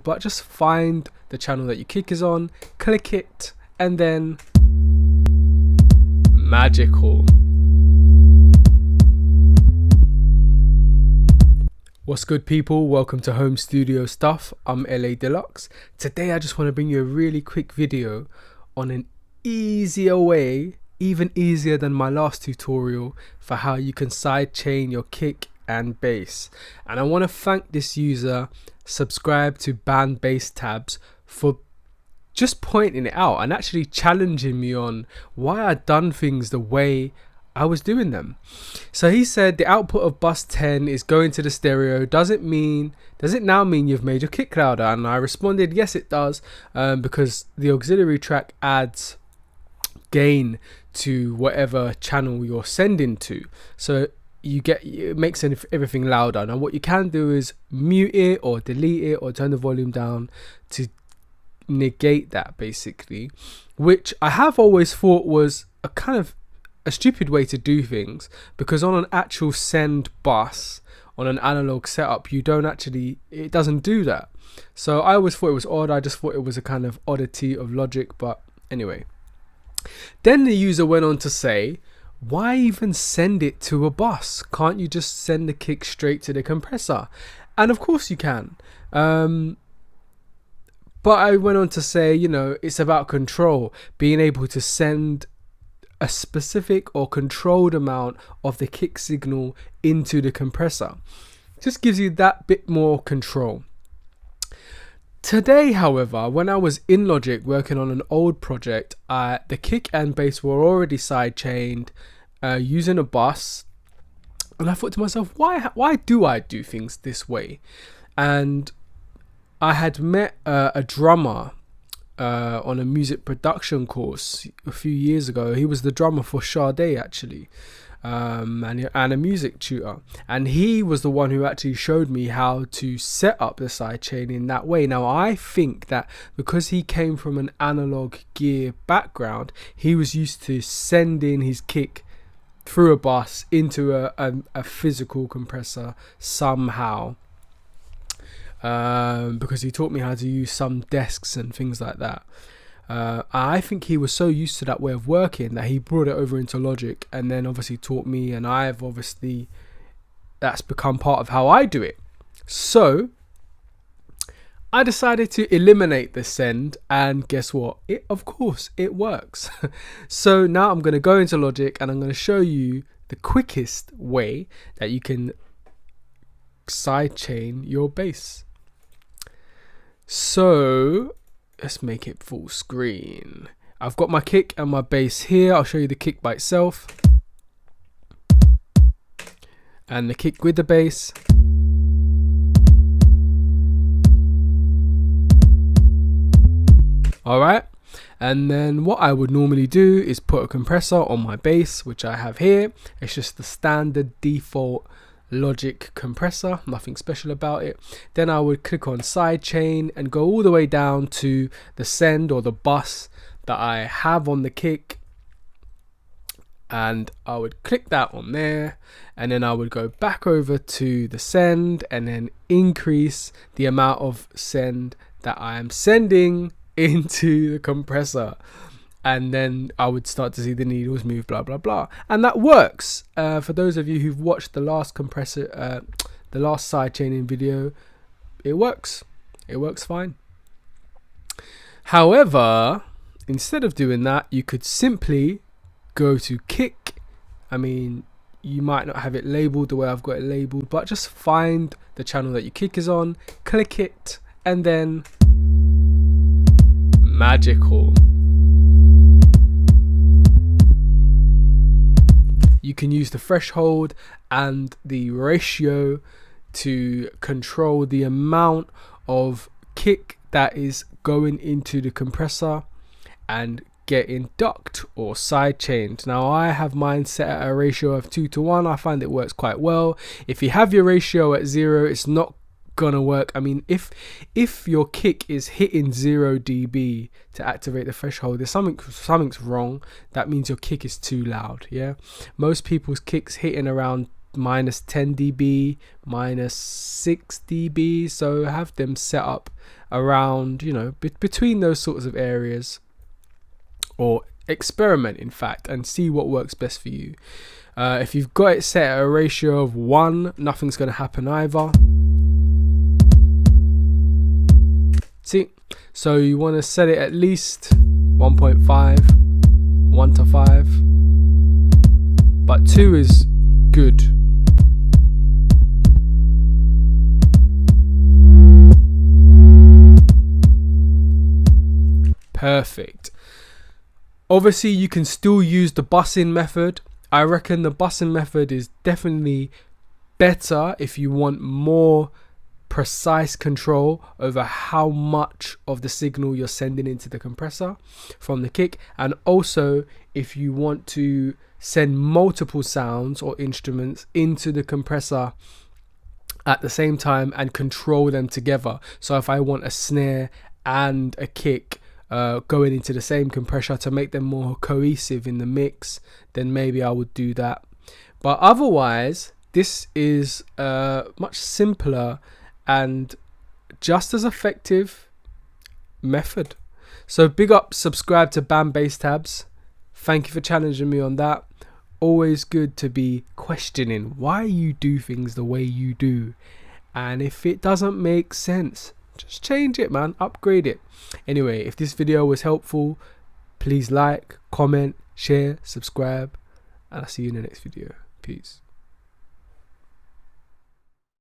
but just find the channel that your kick is on, click it, and then magical. What's good, people? Welcome to Home Studio Stuff. I'm LA Deluxe. Today I just want to bring you a really quick video on an easier way, even easier than my last tutorial, for how you can sidechain your kick and bass. And I want to thank this user, Subscribe to Band Bass Tabs, for just pointing it out and actually challenging me on why I'd done things the way I was doing them. So he said the output of bus 10 is going to the stereo. Does it now mean you've made your kick louder? And I responded, yes it does, because the auxiliary track adds gain to whatever channel you're sending to, so it makes everything louder. Now what you can do is mute it or delete it or turn the volume down to negate that, basically, which I have always thought was a kind of a stupid way to do things, because on an actual send bus on an analog setup it doesn't do that. So I always thought it was odd. I just thought it was a kind of oddity of Logic, but anyway. Then the user went on to say, why even send it to a bus? Can't you just send the kick straight to the compressor? And of course you can, but I went on to say, it's about control, being able to send a specific or controlled amount of the kick signal into the compressor. Just gives you that bit more control. Today, however, when I was in Logic working on an old project, the kick and bass were already sidechained using a bus, and I thought to myself, why do I do things this way? And I had met a drummer on a music production course a few years ago. He was the drummer for Sade, actually, and a music tutor, and he was the one who actually showed me how to set up the sidechain in that way. Now I think that because he came from an analog gear background, he was used to sending his kick through a bus into a physical compressor somehow, because he taught me how to use some desks and things like that. I think he was so used to that way of working that he brought it over into Logic and then obviously taught me, and that's become part of how I do it. So I decided to eliminate the send, and guess what? Of course it works. So now I'm going to go into Logic and I'm going to show you the quickest way that you can sidechain your bass. So let's make it full screen. I've got my kick and my bass here. I'll show you the kick by itself and the kick with the bass. Alright, and then what I would normally do is put a compressor on my bass, which I have here. It's just the standard default Logic compressor, nothing special about it. Then I would click on sidechain and go all the way down to the send or the bus that I have on the kick, and I would click that on there, and then I would go back over to the send and then increase the amount of send that I am sending into the compressor, and then I would start to see the needles move, blah blah blah, and that works. For those of you who've watched the last the last sidechaining video, it works fine. However, instead of doing that, you could simply go to kick. I mean, you might not have it labeled the way I've got it labeled, but just find the channel that your kick is on, click it, and then magical. You can use the threshold and the ratio to control the amount of kick that is going into the compressor and getting ducked or sidechained. Now I have mine set at a ratio of 2:1. I find it works quite well. If you have your ratio at 0, it's not gonna work. I mean, if your kick is hitting 0 dB to activate the threshold, there's something's wrong. That means your kick is too loud. Yeah, most people's kicks hitting around minus 10 dB, minus 6 dB. So have them set up around, you know, between those sorts of areas, or experiment in fact and see what works best for you. If you've got it set at a ratio of 1, nothing's going to happen either. See, so you want to set it at least 1.5, 1 to 5, but 2 is good. Perfect. Obviously you can still use the bussing method. I reckon the bussing method is definitely better if you want more precise control over how much of the signal you're sending into the compressor from the kick, and also if you want to send multiple sounds or instruments into the compressor at the same time and control them together. So if I want a snare and a kick going into the same compressor to make them more cohesive in the mix, then maybe I would do that. But otherwise, this is a much simpler and just as effective method. So big up, subscribe to Bam Bass Tabs. Thank you for challenging me on that. Always good to be questioning why you do things the way you do, and if it doesn't make sense, just change it, man. Upgrade it. Anyway, if this video was helpful, please like, comment, share, subscribe, and I'll see you in the next video. Peace.